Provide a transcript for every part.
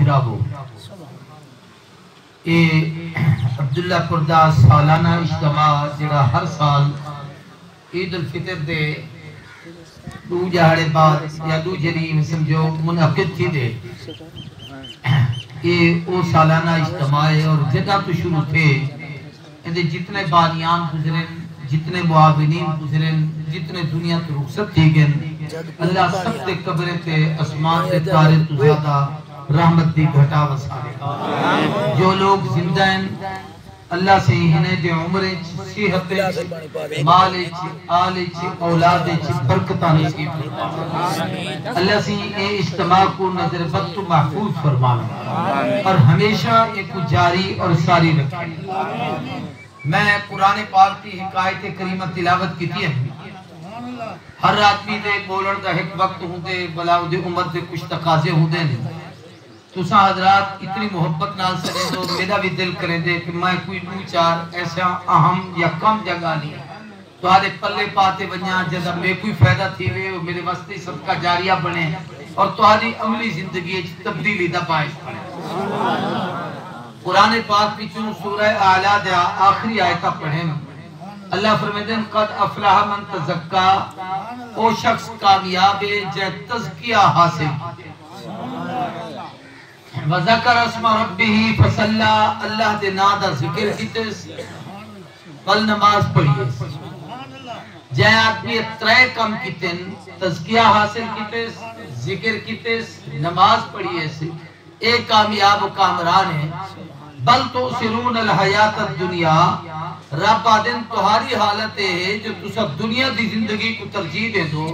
بھراو اے عبداللہ پردہ سالانہ اجتماع جڑا ہر سال عید الفطر دے دو جہاڑے بعد یا دو جنی سمجھو منعقد تھی دے یہ او سالانہ اجتماع ہے اور جگہ تو شروع تھے اندے جتنے بانیان گزرن جتنے معاونین گزرن جتنے دنیا تو رخصت تھی گئن اللہ سب تے قبرے تے اسمان تے تارے تو زیادہ رحمت دی گھٹا وسارے جو لوگ زندہ ہیں اللہ سے ہنے دے عمرے صحت مال آل اولاد برکتہ نصیب اللہ سے اے اجتماع کو نظر بد تو محفوظ فرمانا اور ہمیشہ ایک جاری اور ساری رکھے میں قرآن پاک کی حکایت کریمہ تلاوت کی تھی ہر آدمی دے بولن دا ایک وقت ہوں دے بلا دے عمر دے کچھ تقاضے ہوں دے نہیں تو سا حضرات اتنی محبت نال سنے تو میرا بھی دل کریں دے کہ میں کوئی دو چار ایسا اہم یا کم جگہ نہیں تو آدھے پلے پاتے ونیا جیسا میں کوئی فائدہ تھی وے میرے واسطے سب کا جاریہ بنے اور تو آدھی عملی زندگی تبدیلی دا باعث بنے قرآن پاک پیچھوں سورہ اعلیٰ دیا آخری آیتہ پڑھیں اللہ فرمیدن قد افلح من تزکا او شخص کامیاب ہے جے تزکیہ حاصل وذکر اسم ربہ فصلا اللہ دے نادہ ذکر کیتس بل نماز پڑھیے جے آدمی ترے کم کیتن تزکیہ حاصل کیتس ذکر کیتس نماز پڑھیے سے ایک کامیاب و کامران ہے بل تو سرون الحیات الدنیا رب آدن تمہاری حالت ہے جو تو سب دنیا دی زندگی کو ترجیح دے دو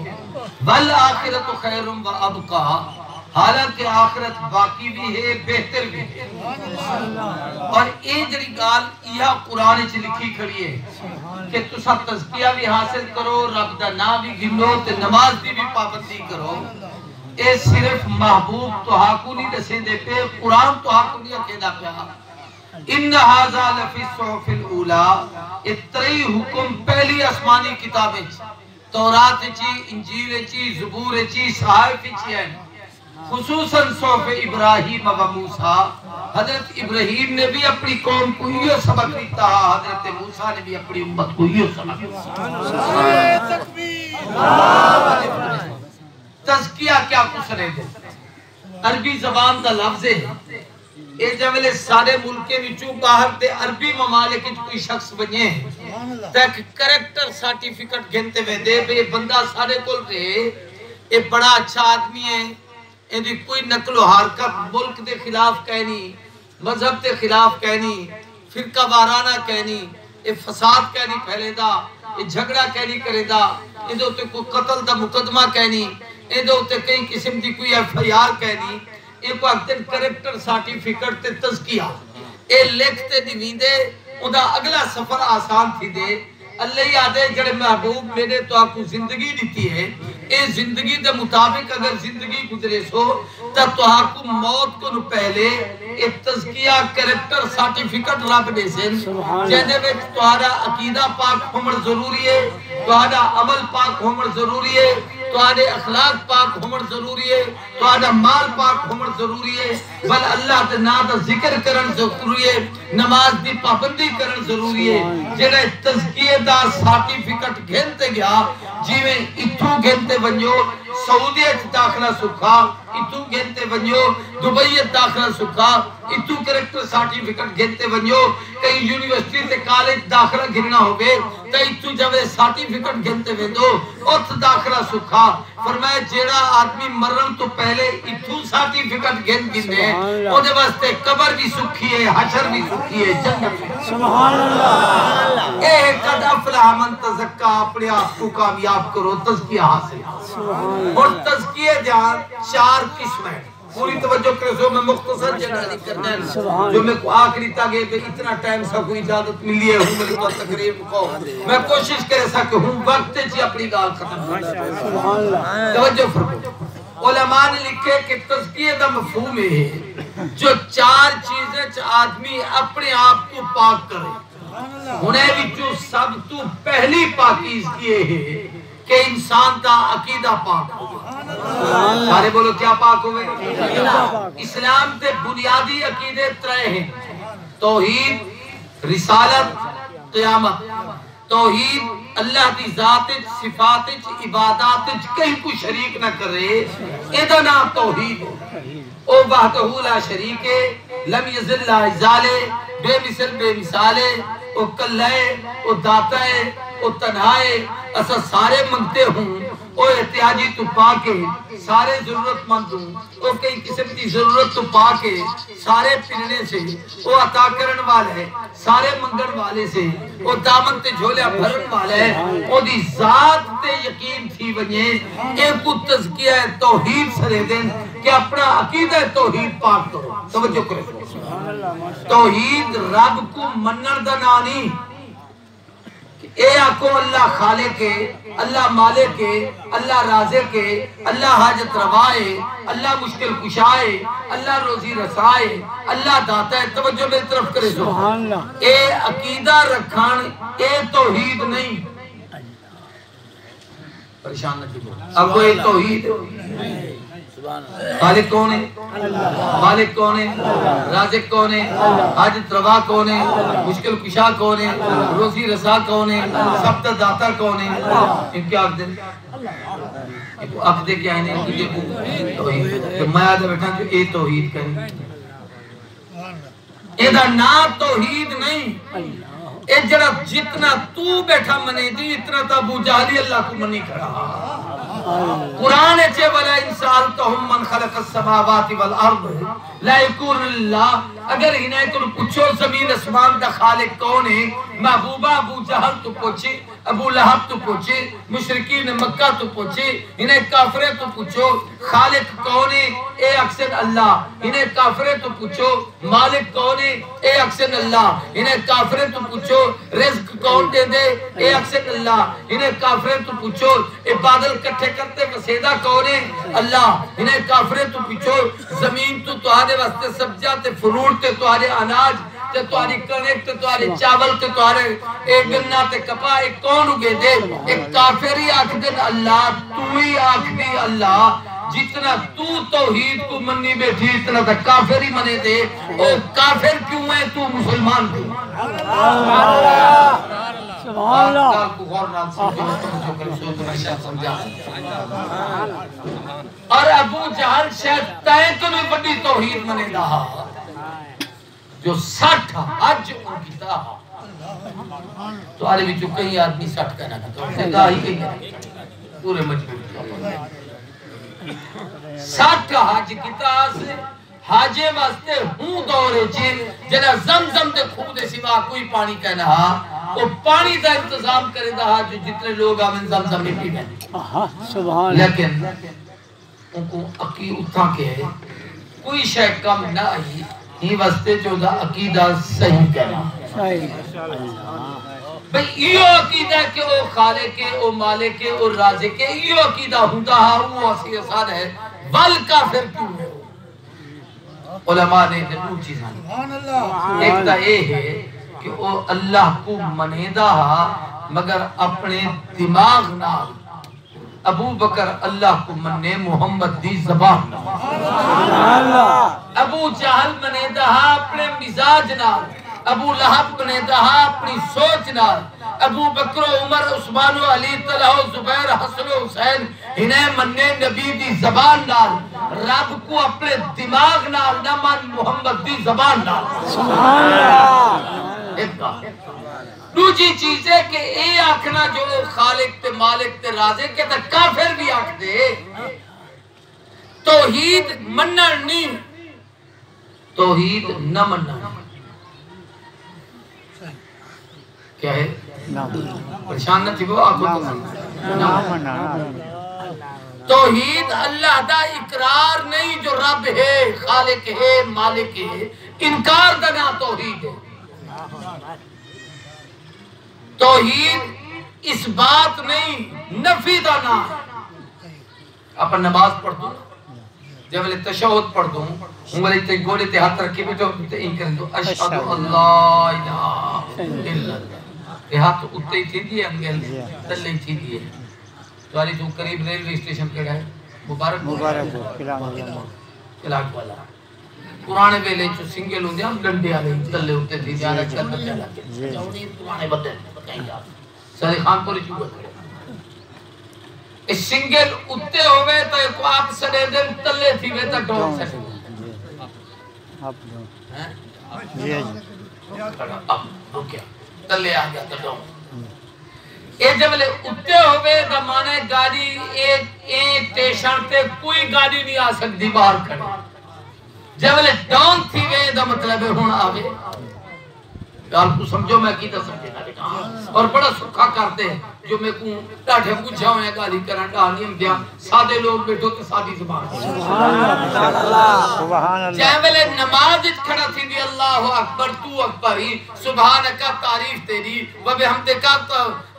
بل آخرت خیر و ابقا حالانکہ آخرت باقی بھی ہے بہتر بھی ہے اور این جڑی گال یہ قرآن چ لکھی کھڑی ہے کہ تو سب تزکیہ بھی حاصل کرو رب دا نام بھی گھنو تے نماز دی بھی پابندی کرو اے صرف محبوب تو حاکو نہیں دسیں دے پہ قرآن تو حاکو نہیں اکیدہ پہ ان هذا لفی الصحف الاولی اتری حکم پہلی آسمانی کتابیں تورات چی انجیل چی زبور چی صحائف چی ہیں خصوصاً صحف ابراہیم و موسیٰ حضرت ابراہیم نے بھی اپنی قوم کو یہ سبق دیتا حضرت موسیٰ نے بھی اپنی امت کو یہ سبق دیتا تزکیہ کیا کسرے دے عربی زبان دا لفظ ہے اے جوالے سارے ملکے وچوں باہر دے عربی ممالک کوئی شخص بنے تک کریکٹر سرٹیفکیٹ گھنتے ہوئے دے بے بندہ سارے کول رہے اے بڑا اچھا آدمی ہے ایندی کوئی نقل و حرکت ملک دے خلاف کہنی مذہب دے خلاف کہنی فرقہ وارانہ کہنی اے فساد کہنی پھیلے دا اے جھگڑا کہنی کرے دا ایندے ہوتے کوئی قتل دا مقدمہ کہنی ایندے ہوتے کئی قسم دی کوئی ایف آئی آر کہنی ایک وقت کریکٹر سرٹیفکیٹ تے تزکیہ اے لکھتے دیویندے ادا اگلا سفر آسان تھی دے اللہ یادے جڑے محبوب میں نے تو آپ کو زندگی دیتی ہے اے زندگی دے مطابق اگر زندگی گزرے سو تب تو آپ کو موت کو پہلے ایک تزکیہ کریکٹر سرٹیفکیٹ رب دے سن جہنے میں تمہارا عقیدہ پاک ہومر ضروری ہے تمہارا عمل پاک ہومر ضروری ہے تمہارے اخلاق پاک ہومر ضروری ہے تمہارا مال پاک ہومر ضروری ہے بل اللہ تے نام دا ذکر کرن ضروری ہے نماز دی پابندی کرن ضروری ہے جڑے تزکیہ دا سرٹیفکیٹ گھنتے گیا جی میں اتھو گھنتے ونجو سعودیت داخلہ سکھا اتھو گھنتے ونجو دبئیت داخلہ سکھا اتھو کریکٹر سرٹیفکیٹ گھنتے ونجو کئی یونیورسٹی تے کالج داخلہ گھننا ہوگے تا اتھو جب سرٹیفکیٹ گھنتے وندو ات داخلہ سکھا فرمایا جیڑا آدمی مرن تو پہلے اتھو سرٹیفکیٹ گھن گھنے او دے واسطے قبر بھی سکھی ہے حشر بھی سکھی ہے جنت سبحان اللہ اے قد افلح من تزکا اپنے آپ کو کامیاب کرو تزکیہ حاصل اور تزکیہ جان چار قسم ہے پوری توجہ کرے سو میں مختصر جنالی کرنا ہے جو میں کو آخری تاگے پہ اتنا ٹائم سا کوئی اجازت ملی ہے ہوں ملی تو تقریب کو میں کوشش کرے سا کہ ہوں وقت جی اپنی گال ختم توجہ فرمو علماء نے لکھے کہ تزکیہ دا مفہوم ہے جو چار چیزیں آدمی اپنے آپ کو پاک کرے انہیں بھی جو سب تو پہلی پاکیز کیے ہیں کہ انسان دا عقیدہ پاک ہو سارے بولو کیا پاک ہوئے؟ اسلام تے بنیادی عقیدے ترے ہیں، توحید، رسالت، قیامت۔ توحید اللہ دی ذات صفات عبادات کہیں کو شریک نہ کرے، ایدہ نام توحید او وحدہ لا شریک لم یزل لا ازالے، بے مثل بے مثالے، او کلائے، او داتائے، او تنہائے، اسا سارے منگتے ہوں، او احتیاجی تو پاکے سارے ضرورت مند ہوں، او کئی قسم کی ضرورت تو پاکے سارے پننے سے، او عطا کرن والے سارے منگن والے سے، او دامن تے جھولیا بھرن والے، او دی ذات تے یقین تھی ونجے، ایک کو تذکیہ توحید سرے دیں کہ اپنا عقیدہ توحید پاک کرو۔ توجہ کرے توحید رب کو منن دا نانی، اے آکو اللہ خالق ہے، اللہ مالک ہے، اللہ رازق ہے، اللہ حاجت روائے، اللہ مشکل کشائے، اللہ روزی رسائے، اللہ داتا ہے۔ توجہ میری طرف کرے سو، اے عقیدہ رکھان اے توحید نہیں، پریشان نہ کیجو، اب وہ اے توحید خالق کون ہے؟ مالک کون ہے؟ رازق کون ہے؟ حاجت روا کون ہے؟ مشکل کشا کون ہے؟ روزی رسا کون ہے؟ سب داتا کون ہے؟ ان کے عقدے عقدے کیا ہیں؟ توحید میں آدھا بیٹھا کہ اے توحید کریں، ایدہ نا توحید نہیں، اے جڑا جتنا تو بیٹھا منے دی اتنا تا ابو جہلی اللہ کو منی کھڑا۔ قرآن اچھے وَلَا اِنسَالْتَهُمْ مَنْ خَلَقَ السَّمَاوَاتِ وَالْأَرْضِ لَا يَكُونُ اللَّهِ، اگر انہیں تو پوچھو زمین اسمان دا خالق کون ہے، محبوبہ ابو جہل تو پوچھے، ابو لہب تو پوچھے، مشرکین مکہ تو پوچھے، انہیں کافرے تو پوچھو خالق کون ہے، اے اکثر اللہ، انہیں کافرے تو پوچھو مالک کون ہے، اے اکثر اللہ، انہیں کافرے تو پوچھو رزق کون دے دے، اے اکثر اللہ، انہیں کافرے تو پوچھو اے بادل کٹھے کرتے وسیدہ کون ہے، اللہ، انہیں کافرے تو پوچھو زمین تو تہارے واسطے سبزیاں تے فروٹ تے تہارے اناج تے تہاری کنک تے تہارے چاول تے تہارے ایک گنہ تے کپا ایک کون اگے دے، ایک کافری آکھ دن اللہ، تو ہی آکھ دی اللہ، جتنا تو توحید کو منی بیٹھی اتنا تا کافر ہی منے دے، او کافر کیوں ہے تو مسلمان کیوں؟ سبحان اللہ کو غور نال سمجھا۔ اور ابو جہل شاید تائیں تو نہیں بڑی توحید منے دا جو 60 حج ان کی تا تو آلے بھی جو کئی آدمی 60 کہنا تو دا ہی کہیں پورے مجبور 60 حج کی تا سے حاجے واسطے ہوں دورے جن جنہ زمزم دے خوب دے سوا کوئی پانی کہنا وہ پانی دا انتظام کرے دا جو جتنے لوگ آمین زمزم میں پیویں، لیکن ان کو عقی اتھا کے کوئی شے کم نہ آئی ہی واسطے جو دا عقیدہ صحیح کہنا بھئی ایو عقیدہ کہ او خالق ہے، او مالک ہے، او رازق ہے، ایو عقیدہ ہوتا وہ اسی آسان ہے، والکافر کیوں ہے؟ علماء نے دو چیزاں ایک تا اے ہے کہ او اللہ کو منیدہ مگر اپنے دماغ نال، ابو بکر اللہ کو مننے محمد دی زبان نال، ابو جہل منیدہ اپنے مزاج نال، ابو لہب منیدہ اپنی سوچ نال، ابو بکر عمر عثمان و علی طلحہ و زبیر حسن و حسین انہیں مننے نبی دی زبان نال، رب کو اپنے دماغ نال نہ من محمد دی زبان نال۔ سبحان اللہ۔ ایک کہا دوجی چیز ہے کہ اے آکھنا جو خالق تے مالک تے رازق کے تا کافر بھی آکھ دے، توحید منن نہیں، توحید نہ منن کیا ہے؟ پریشان نہ تھی وہ آنکھوں تو توحید اللہ دا اقرار نہیں جو رب ہے، خالق ہے، مالک ہے، انکار دا نا توحید ہے۔ توحید اس بات نہیں، نفی دا نا۔ اپن نماز پڑھ دوں جب میں تشہد پڑھ دوں ہوں بلے تے گولے تے ہاتھ رکھے بھی تو ان کریں دو اشہد اللہ الہ الا اللہ، یہ ہاتھ اتے ہی تھی دیئے انگل تلے ہی تھی دیئے تو آلی تو قریب ریلوے اسٹیشن کڑا ہے مبارک مبارک والا پرانے ویلے چ سنگل ہوندے ہم ڈنڈے والے تلے ہوتے تھی زیادہ چل چل کے جوڑی پرانے بدل بتائیں یار سارے خان پوری چ اس سنگل اتے ہوئے تو ایک آپ سڑے دن تلے تھی وے تا ڈون سکے جی اب رکیا تلے آ گیا تو ڈون اے جب لے اتے ہوئے دا مانے گاڑی اے ٹیشن تے کوئی گاڑی نہیں آ سکتی باہر کھڑے جب لے ڈون تھی وے دا مطلب ہون آوے گال کو سمجھو میں کی تا سمجھے گا اور بڑا سکھا کرتے ہیں جو میں کو ڈاٹھے پوچھا ہوئے گالی کرن ڈانیم دیا سادے لوگ بیٹھو تو سادی زبان جب لے نماز کھڑا تھی دی اللہ اکبر تو اکبر ہی سبحانکا تعریف تیری وبحمدکا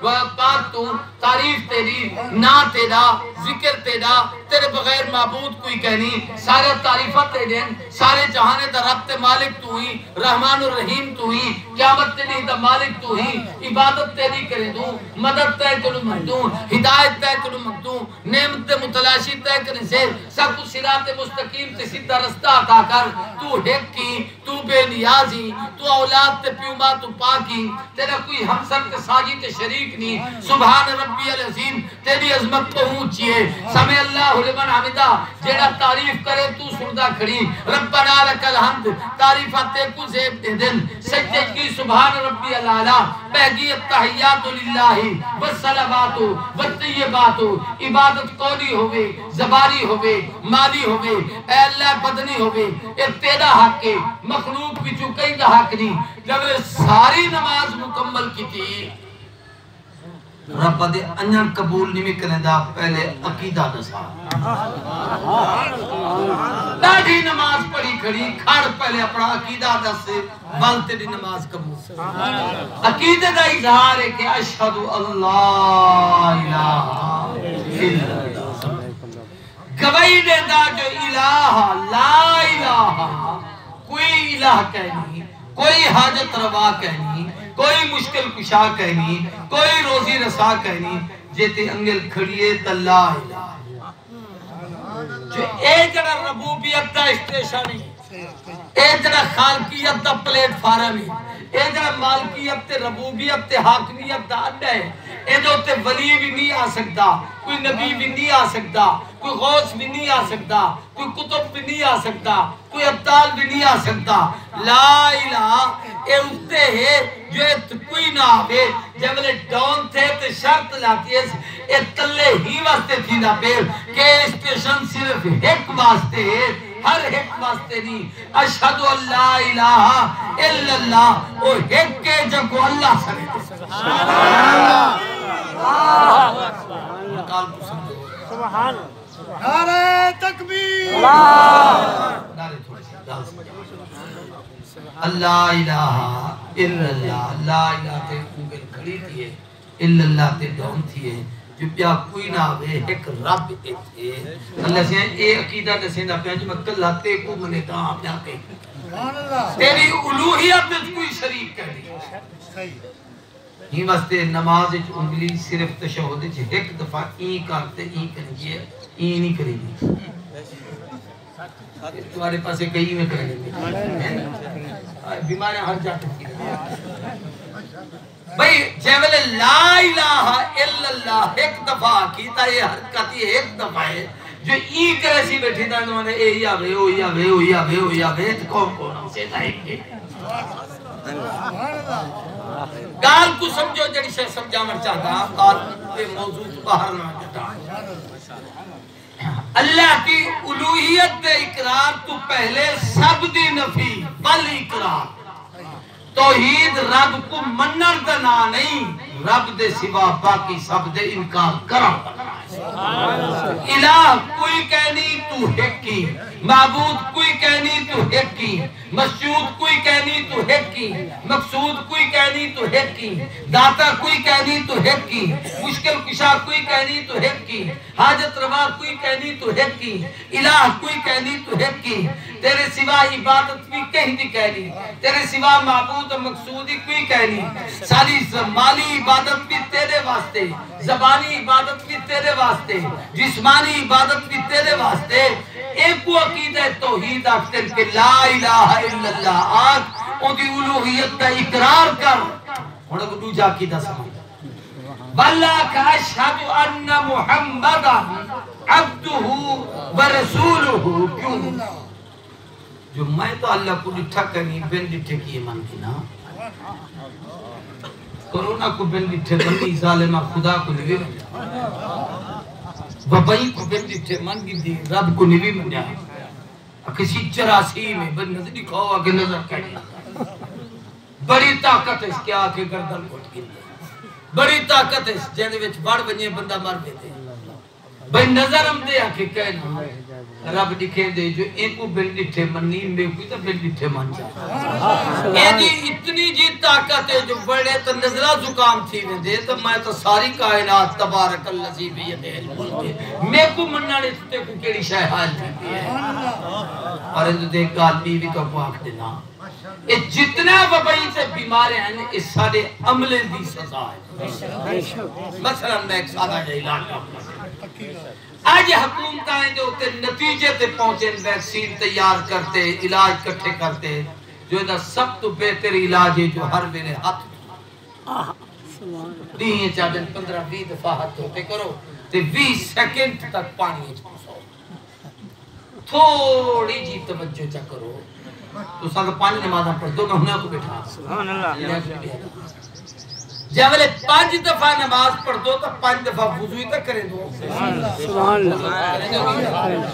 پاک تو تعریف تیری نا تیرا ذکر تیرا تیرے بغیر معبود کوئی کہنی سارے تعریفت تیرے سارے جہانے دا رب تے مالک تو ہی رحمان الرحیم تو ہی قیامت تیری دا مالک تو ہی عبادت تیری کرے دوں مدد تے کنو مردوں ہدایت تے کنو مردوں نعمت تے متلاشی تے کرنے سے سب کو صراط مستقیم تے سیدھا رستہ عطا کر تو حق کی تو بے نیازی تو اولاد تے پیوما تو پاکی تیرا کوئی ہمسر تے ساجی تے شریک نہیں سبحان ربی العظیم تیری عظمت کو اونچی ہے سمع اللہ لمن حمدہ جیڑا تعریف کرے تو سردہ کھڑی ربنا لک الحمد تعریفات تے کو زیب دے دن سجدے کی سبحان ربی العالی بہگی التحیات للہ والصلوات والطیبات عبادت قولی ہوئے زباری ہوئے مالی ہوئے اے اللہ بدنی ہوئے اے تیرا حق ہے مخلوق بچو کئی دا حق نہیں جب ساری نماز مکمل کی تھی رب دے انجن قبول نہیں کرنے دا پہلے عقیدہ دسا داڑھی نماز پڑھی کھڑی کھڑ پہلے اپنا عقیدہ دس سے بلتے دی نماز قبول عقیدہ دا اظہار ہے کہ اشہد اللہ الہ الا اللہ گواہی دے دا جو الہ لا الہ کوئی الہ کہنی کوئی حاجت روا کہنی کوئی مشکل کشا کہنی کوئی روزی رسا کہنی جیتے انگل کھڑیے تلا الہ جو اے جڑا ربوبیت دا اسٹیشن ہے اے جڑا خالقیت دا پلیٹ فارم ہے اے جڑا مالکیت تے ربوبیت تے حاکمیت دا اڈا ہے اے جو تے ولی بھی نہیں آ سکتا کوئی نبی بھی نہیں آ سکتا کوئی غوث بھی نہیں آ سکتا کوئی کتب بھی نہیں آ سکتا کوئی ابدال بھی نہیں آ سکتا لا الہ اے اٹھتے ہیں جو کوئی نہ آوے جب لے ڈون تھے تو شرط لاتی ہے اے تلے ہی واسطے تھی نہ پیر کہ اسٹیشن صرف ایک واسطے ہے ہر ایک واسطے نہیں اشہد اللہ الہ الا اللہ او ایک کے جگو اللہ سمجھے سبحان نعرہ تکبیر اللہ الہ الا اللہ لا الہ تے انگل کھڑی تھی ہے الا اللہ تے ڈون تھی ہے جو پیا کوئی نہ آوے ایک رب ایتھے اللہ سے اے عقیدہ دسیں دا پیا جو میں کل لاتے کو منے دا آپ جا کے تیری الوہیت کوئی شریک کر دی ہی واسطے نماز انگلی صرف تشہد ایک دفعہ این کرتے این کرنی ہے این نہیں کریں گی تمہارے پاس کئی میں کریں گے بیماریں ہر جاتے ہیں بھئی جیولے لا الہ الا اللہ ایک دفعہ کیتا یہ حرکت یہ ایک دفعہ ہے جو ای کرے سی بیٹھی دا انہوں نے اے یا وے او یا وے او یا وے او یا وے تو کون کون ہم سے دائیں گے گال کو سمجھو جڑی سے سمجھا مر چاہتا گال پہ موضوع باہر نہ جتا اللہ کی الوہیت دے اقرار تو پہلے سب دی نفی بل اقرار توحید رب کو منر دنا نہیں رب دے سوا باقی سب دے انکار کرم الہ کوئی کہنی تو حقی معبود کوئی کہنی تو حقی کی مسجود کوئی کہنی تو ایک کی مقصود کوئی کہنی تو ایک کی داتا کوئی کہنی تو ایک کی مشکل کشا کوئی کہنی تو ایک کی حاجت روا کوئی کہنی تو ایک کی الہ کوئی کہنی تو ایک کی تیرے سوا عبادت بھی کہیں دی کہنی تیرے سوا معبود و مقصودی کوئی کہنی ساری مالی عبادت بھی تیرے واسطے زبانی عبادت بھی تیرے واسطے جسمانی عبادت بھی تیرے واسطے ایک کو عقیدہ توحید آکتر کہ لا الہ الا اللہ آگ ان کی الوحیت کا اقرار کر انہوں کو دوجہ عقیدہ سمجھ واللہ کا اشہد ان محمد عبدہ ورسولہ کیوں جو میں تو اللہ کو ڈٹھا کرنی بین ڈٹھے کی ایمان کی نا کرونا کو بین ڈٹھے بنی ظالمہ خدا کو نوی منیا ببائی کو بین ڈٹھے من کی دی رب کو نوی منیا کسی چراسی میں بن نظر دکھاؤ آگے نظر کہنی بڑی طاقت ہے اس کے آکے گردن کوٹ گئی بڑی طاقت ہے اس جہنے وچ بڑھ بنیے بندہ مر بیتے بھئی نظر ہم دے آکے کہنا رب دکھے دے جو ایک کو بل ڈٹھے منی میں کوئی تو بل ڈٹھے من جائے ایدی اتنی جی طاقت ہے جو بڑے تو نظرہ زکام تھی میں دے تو میں تو ساری کائنات تبارک اللہ زی بیدے میں کو مننا نے تے کو کیڑی شاہ حال تھی ہے اور اندو دیکھ گال بیوی تو پاک دینا یہ جتنا وبائی سے بیمارے ہیں اس سارے عملے دی سزا ہے مثلا میں ایک سادہ جا علاج کرتا آج حکومت آئیں جو تے نتیجے تے پہنچے ویکسین تیار کرتے علاج کٹھے کرتے جو ادھا سب تو بہتر علاج ہے جو ہر میرے ہاتھ دیئے چاہدن 15-20 دفعہ ہاتھ ہوتے کرو تے 20 سیکنڈ تک پانی اچھ پسو تھوڑی جی توجہ چا کرو تو ساتھ پانی نمازاں پڑھ دو میں انہیں کو بیٹھا سبحان اللہ جب لے 5 دفعہ نماز پڑھ دو تو 5 دفعہ وضوئی تک کریں دو سبحان اللہ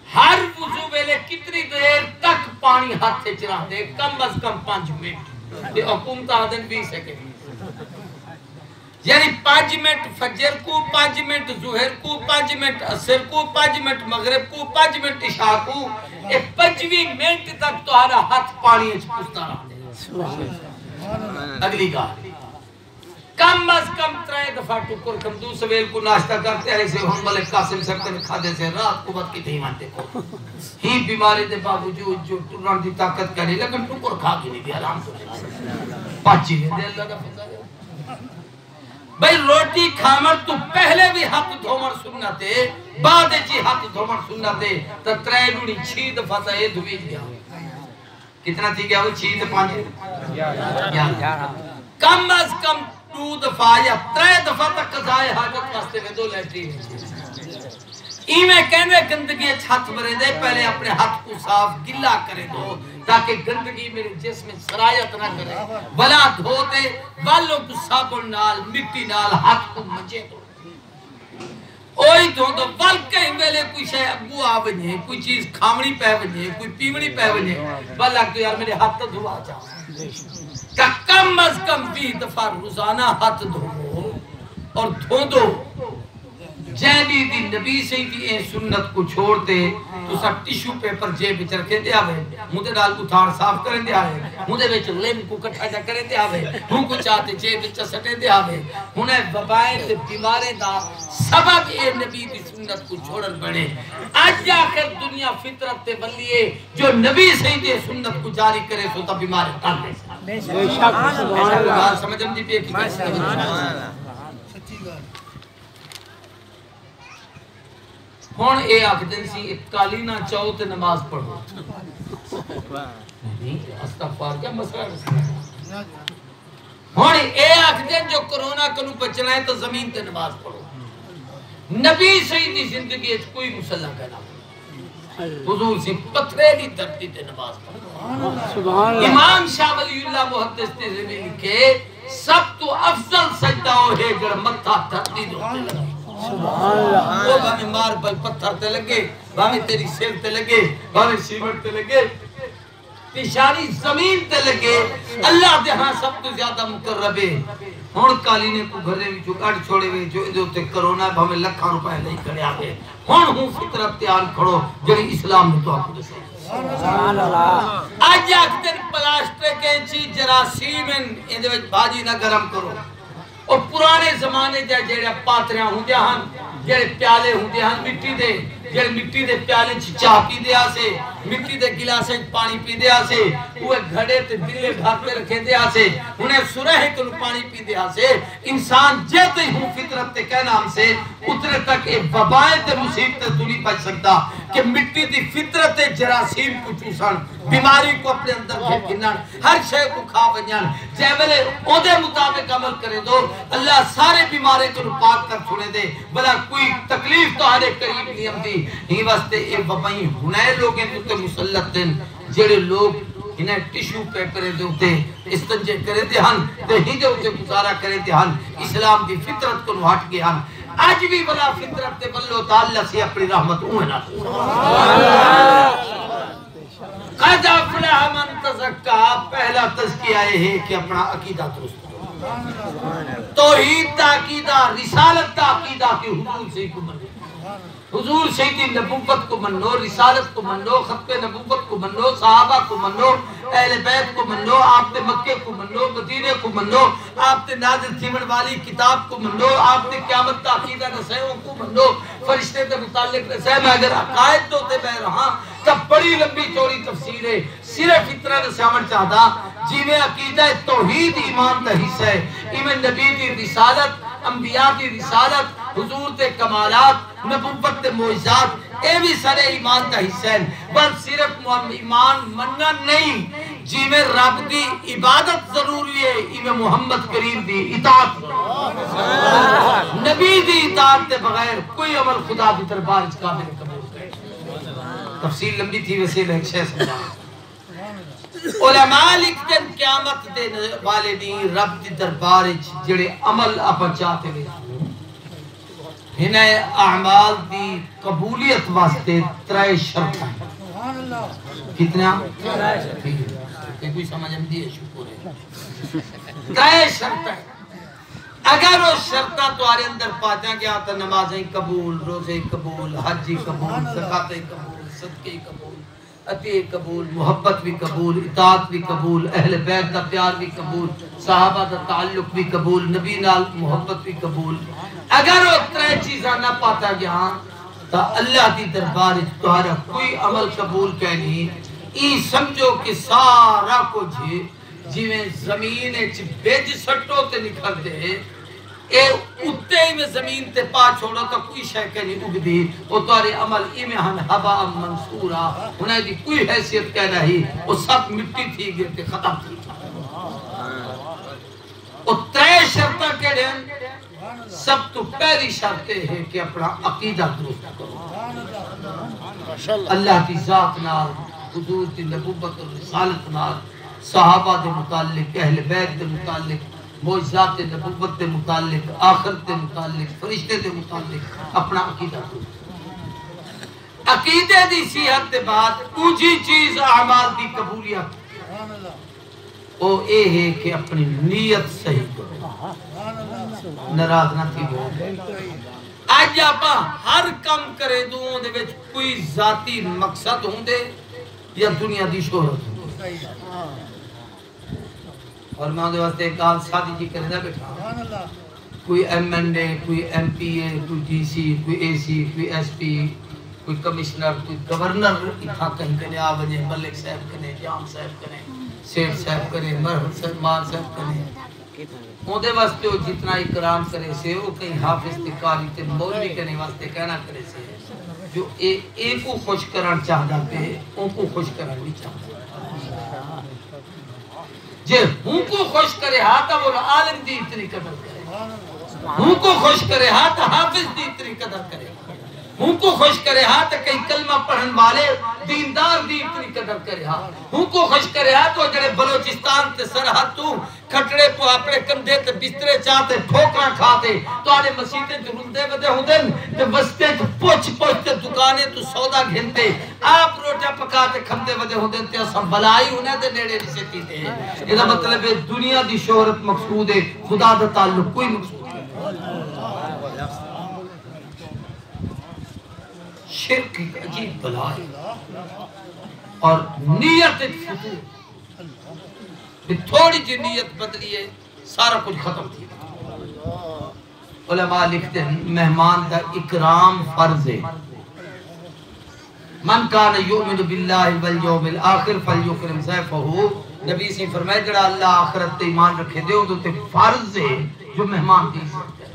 ہر وضو ویلے کتنی دیر تک پانی ہاتھ سے چرا دے کم از کم 5 منٹ یہ حکومت آدن 20 سیکنڈ یعنی 5 منٹ فجر کو 5 منٹ ظہر کو 5 منٹ عصر کو 5 منٹ مغرب کو 5 منٹ عشاء کو 25 منٹ تک تو آرہا ہاتھ پانی اچھ پوچھتا رہا دے اگلی گاہ کم از کم 3 دفعہ ٹکر کم دو سویل کو ناشتہ کرتے ہیں ایسے ہم ملک قاسم سکتے نے کھا دے سے رات کو بات کی تھی مانتے کو ہی بیماری دے باوجود جو ٹران دی طاقت کرنے لیکن ٹکر کھا کے نہیں دیا آرام سے پاچی نے دے اللہ کا فضل ہے بھئی روٹی کھامر تو پہلے بھی ہاتھ دھومر سننا دے بعد جی ہاتھ دھومر سننا دے تو 3 ڈوڑی 6 دفعہ تا یہ دھوئی گیا کتنا تھی گیا وہ 6 دفعہ کم از کم 2 دفعہ یا 3 دفعہ تک قضائے حاجت واسطے میں 2 لیٹرین ایمیں کہنے گندگی ہاتھ بھرے دے پہلے اپنے ہاتھ کو صاف گلا کرے دو تاکہ گندگی میرے جسم میں سرایت نہ کرے بلا دھوتے والوں کو صابن نال مٹی نال ہاتھ کو مجھے دو اوئی دو وال کہیں ویلے کوئی شے ابو آونجے کوئی چیز کھامڑی پہ ونجے کوئی پیمڑی پہ ونجے والا کہ یار میرے ہاتھ تو دھوا جاؤ کہ کم از کم 20 دفعہ روزانہ ہاتھ دھو اور دھو دو جیلی دی نبی سے دی اے سنت کو چھوڑتے تو سب ٹیشو پیپر جیب بچ رکھے دے آوے مجھے ڈال کو تھاڑ صاف کریں دے آوے مجھے بچ لیم کو کٹھا جا کریں دے آوے ہوں کو چاہتے جیب بچ سٹیں دے آوے انہیں وبائے تے بیمارے دا سبب اے نبی دی سنت کو چھوڑن بڑے آج آخر دنیا فطرت تے بلیے جو نبی سے دی سنت کو جاری کرے سو تا بیمارے کر لے بے شک سمجھن دی پہ کی ہون اے آکھدن سی ایک کالینا چاہو تے نماز پڑھو نہیں استغفار کیا مسئلہ ہے ہون اے آکھدن جو کرونا کنو بچنا ہے تو زمین تے نماز پڑھو نبی سیدی زندگی اچھ کوئی مسلح کہنا حضور سی پتھریلی دھرتی تے نماز پڑھو امام شاہ ولی اللہ محدث تے زمین لکھے سب تو افضل سجدہ ہے جڑ متھا دھرتی دوتے لگائی وہ بامی مار بل پتھر تے لگے بامی تیری سیر تے لگے بامی سیمٹ تے لگے پیشانی زمین تے لگے اللہ دے ہاں سب تو زیادہ مقربے ہون کالینے کو گھرے بھی جو کٹ چھوڑے ہوئے جو ادھے ہوتے کرونا ہمیں لکھاں روپے نہیں کھڑے آگے ہون ہوں فطرت تیار کھڑو جڑی اسلام میں تو آپ کو دسے آج آکھتے پلاسٹر کے چیز جراثیم اندھے وچ بھاجی نہ گرم کرو اور پرانے زمانے جڑے پاتریاں ہوندے ہن جڑے پیالے ہوندے ہن مٹی دے جڑے مٹی دے پیالے چ چاہ پی دیا سے مٹی دے گلاسے پانی پی دیا سے وہ گھڑے تے دلے بھر پہ رکھے دیا سے انہیں سرح کل پانی پی دیا سے انسان جیتے ہوں فطرت تے کہنا ہم سے اتنے تک ایک وبائیں تے مصیبت تو نہیں پچ سکتا کہ مٹی دی فطرت جراثیم کو چوسن بیماری کو اپنے اندر گھنن ہر شے کو کھا ونجن جے ویلے اودے مطابق عمل کرے دو اللہ سارے بیمارے کو پاک کر چھوڑے دے بلا کوئی تکلیف تو ہر قریب نہیں ہم دی ہی واسطے اے وبائیں ہنے لوگیں تو مسلط دن جڑے لوگ انہیں ٹیشو پیپرے دے ہوتے استنجے کرے دے ہن تے ہی دے ہوتے گزارا کرے دے ہن اسلام دی فطرت کو ہٹ گئے ہن آج بھی بلا فطرت تے بلو تعالی سے اپنی رحمت اوہنا قد افلح من تزکا پہلا تزکیہ ہے کہ اپنا عقیدہ درست توحید تا عقیدہ رسالت تا عقیدہ کہ حضور سے کو منو حضور شہیدی نبوت کو منو رسالت کو منو ختم نبوت کو منو صحابہ کو منو اہل بیت کو منو آپ نے مکے کو منو مدینے کو منو آپ نے نازل تھیمن والی کتاب کو منو آپ نے قیامت تا عقیدہ نسائیوں کو منو فرشتے کے متعلق نسائے میں اگر عقائد تو تے بہ رہا تب بڑی لمبی چوری تفسیر ہے صرف اتنا نسامن چاہتا جیوے عقیدہ توحید ایمان دا حصہ ہے ایمن نبی دی رسالت انبیاء کی رسالت حضور تے کمالات نبوت تے معجزات اے بھی سارے ایمان دا حصہ ہیں بس صرف ایمان مننا نہیں جی میں رب دی عبادت ضروری ہے ایویں محمد کریم دی اطاعت نبی دی اطاعت تے بغیر کوئی عمل خدا دی دربار وچ قابل قبول نہیں تفصیل لمبی تھی ویسے ایک شے سمجھا علماء لکھتے ہیں قیامت دے والے نہیں رب دی دربار وچ جڑے عمل اپا چاہتے ہیں انہیں اعمال دی قبولیت واسطے ترائے شرط ہیں کتنا؟ کوئی سمجھ ہم دیئے شکر ہے ترائے شرط ہیں اگر وہ شرطہ تو آرے اندر پاتے ہیں کہ آتا نمازیں قبول روزے قبول حجی قبول زکاة قبول صدقے قبول عطیہ قبول محبت بھی قبول اطاعت بھی قبول اہل بیت دا پیار بھی قبول صحابہ دا تعلق بھی قبول نبی نال محبت بھی قبول اگر وہ ترے چیزاں نہ پاتا گیا تو اللہ دی دربار تمہارا کوئی عمل قبول کہنی ای سمجھو کہ سارا کچھ جیویں زمین بیج سٹو تے نکھر دے اے اتے ہی میں زمین تے پا چھوڑا تو کوئی شے کے نہیں اگ دی وہ تمہارے عمل ایمیں ہن حبا منصورا انہیں دی کوئی حیثیت کہنا ہی وہ سب مٹی تھی گئے تے ختم تھی وہ ترے شرطہ کے دیں سب تو پہلی شرط ہے کہ اپنا عقیدہ درست کرو اللہ کی ذات نال حضور کی نبوت اور رسالت نال صحابہ دے متعلق اہل بیت دے متعلق معجزات نبوت دے متعلق آخرت دے متعلق فرشتے دے متعلق اپنا عقیدہ درست عقیدے دی صحت دے بعد اونچی چیز اعمال دی قبولیت وہ اے ہے کہ اپنی نیت صحیح کرو ناراض نہ تھی وہ آج آپا ہر کم کرے دوں دے وچ کوئی ذاتی مقصد ہوں دے یا دنیا دی شہرت ہوں دے اور میں دے واسطے کال شادی جی کرنے بیٹھا کوئی ایم این اے کوئی ایم پی اے کوئی ڈی سی کوئی اے سی کوئی ایس پی کوئی کمشنر کوئی گورنر اتھا کہیں کنے آوجے ملک صاحب کنے جام صاحب کنے سیٹ صاحب کنے مرحب سلمان صاحب کنے مودے واسطے وہ جتنا اکرام کرے سے وہ کہیں حافظ تکاری تے مولوی کرنے واسطے کہنا کرے سے جو ایک کو خوش کرن چاہ جاتے ہیں ان کو خوش کرن بھی چاہ جاتے جے ہوں کو خوش کرے ہاتا وہ عالم دی اتنی قدر کرے ہوں کو خوش کرے ہاتا حافظ دی اتنی قدر کرے ہوں کو خوش کرے ہاتا کئی کلمہ پڑھن والے دیندار دی اتنی قدر کرے ہوں کو خوش کرے ہاتا وہ جڑے بلوچستان تے سرحد تو کھٹڑے پو اپنے کندھے تے بسترے چاہتے ٹھوکرا کھاتے تو آنے مسیطے جو رندے بدے ہوں دن تے وستے تو پوچھ تے دکانے تو سودا گھنتے آپ روٹا پکاتے کھندے بدے ہوں دن تے اسم بلائی انہیں تے نیڑے نہیں سیتی تے یہ مطلب ہے دنیا دی شہرت مقصود ہے خدا دا تعلق کوئی مقصود ہے شرک ایک عجیب بلا ہے اور نیت فتور تھوڑی جی نیت بدلی ہے سارا کچھ ختم تھی. علماء لکھتے ہیں مہمان کا اکرام فرض ہے. من کان یؤمن باللہ والیوم الآخر فلیکرم ضیفہ. نبی سے فرمائے جڑا اللہ آخرت تے ایمان رکھے دے وہ تے فرض ہے جو مہمان دی عزت کرے.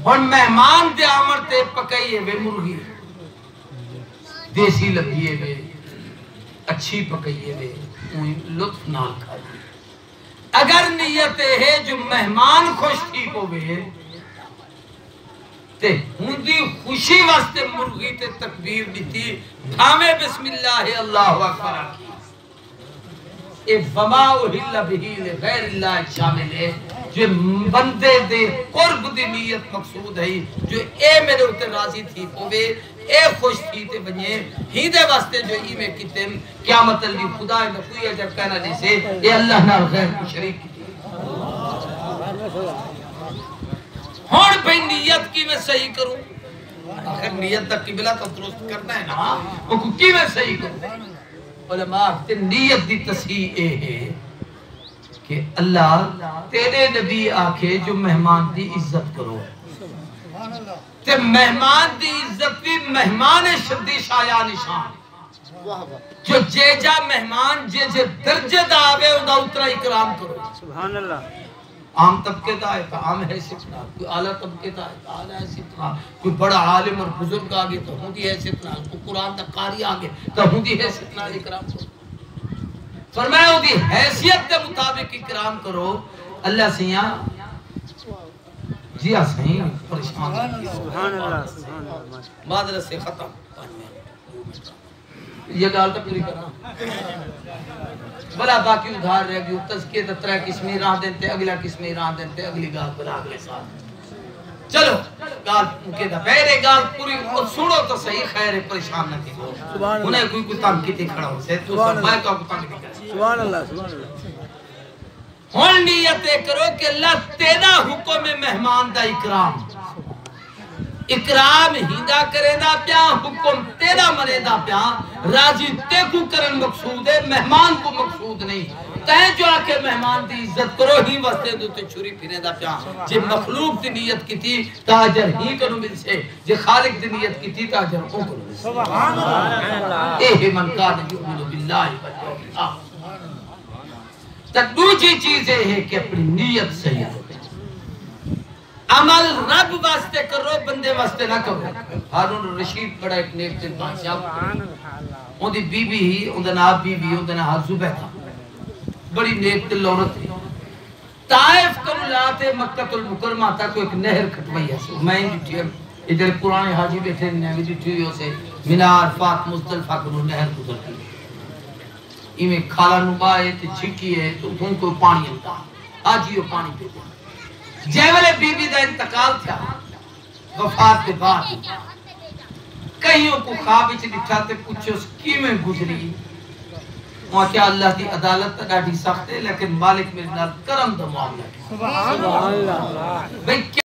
اور مہمان دے آمر تے پکائیے وے مرغی دیسی لگیے وے اچھی پکائیے وے لطف نال کھائیے. اگر نیت ہے جو مہمان خوش تھی ہوئے تے ہوندی خوشی واسطے مرغی تے تکبیر دیتی بھامے بسم اللہ اللہ اکبر کی. اے وما اہل بہی غیر اللہ شامل ہے جو بندے دے قرب دی نیت مقصود ہے جو اے میرے اوتے راضی تھی ہوئے اے خوش تھی تے بنیے ہی دے واسطے جو ہی میں کیتے قیامت اللہ خدا نے کوئی اجر کہنا جیسے اے اللہ نال غیر کو شریک کی. ہون بھئی نیت کی میں صحیح کروں آخر نیت تک قبلہ تو درست کرنا ہے نا وہ کی میں صحیح کروں. علماء تے نیت دی تصحیح اے ہے کہ اللہ تیرے نبی آکھے جو مہمان دی عزت کرو تے مہمان دی عزت بھی مہمان شدی شایا نشان جو جے جا مہمان جے جے درجے دا آوے اندھا اترا اکرام کرو. سبحان اللہ. عام طبقے دا ہے تو عام حیثیت نہ کوئی اعلیٰ طبقے دا ہے تو اعلیٰ حیثیت نہ کوئی بڑا عالم اور بزرگ آگے تو ہوں دی حیثیت نہ کوئی قرآن دا قاری آگے تو ہوں دی حیثیت نہ اکرام کرو. فرمایا ہوں دی حیثیت دے مطابق اکرام کرو. اللہ سیاں جی ہاں صحیح پریشان سبحان اللہ. سبحان اللہ. معذرت سے ختم یہ گال تو پوری کرنا بلا باقی ادھار رہ گئی تذکیہ تترہ قسمی راہ دیتے اگلا قسمی راہ دیتے اگلی گال بلا اگلے ساتھ. چلو گال مکے دا پہرے گال پوری سنو تو صحیح خیر ہے پریشان نہ کی انہیں کوئی تنگ کیتے کھڑا ہو سے تو میں تو تنگ نہیں کریں. سبحان اللہ. سبحان اللہ. ہون نیتیں کرو کہ اللہ تیرا حکم مہمان دا اکرام اکرام ہیندہ کرے دا پیا حکم تیرا مرے دا پیا راضی تے کو کرن مقصود ہے مہمان کو مقصود نہیں. تین جو آکے مہمان دی عزت کرو ہی واسطے دو تے چھری پھینے دا پیا جے مخلوق دی نیت کی تھی تاجر ہی کنو مل سے جے خالق دی نیت کی تھی تاجر ہوں کنو مل سے. سبحان اللہ. اے من کان یؤمن باللہ والیوم الآخر. تک دوسری چیز ہے کہ اپنی نیت صحیح ہو. عمل رب واسطے کرو بندے واسطے نہ کرو. ہارون رشید بڑا ایک نیک دل بادشاہ ان دی بی بی ہی ان دا نام بی بی ان دا نام زبیدہ تھا بڑی نیک دل عورت تھی. طائف کو لاتے مکہ المکرمہ تھا کوئی ایک نہر کھٹوائی ہے میں جٹھی ادھر پرانے حاجی بیٹھے نہر جٹھی ہوئی سے منار فات مزدلفہ کو نہر گزرتی ایمیں کھالا نبائے تے چھکی ہے تو ان کو پانی ہوتا حاجی وہ پانی پیتے جیولے بی بی دا انتقال تھا وفات کے بعد کئیوں کو خواب وچ دکھا تے پوچھو اس کی میں گزری وہاں کیا اللہ دی عدالت ڈاڈی سخت ہے لیکن مالک میرے نال کرم دا معاملہ ہے. سبحان اللہ. بھئی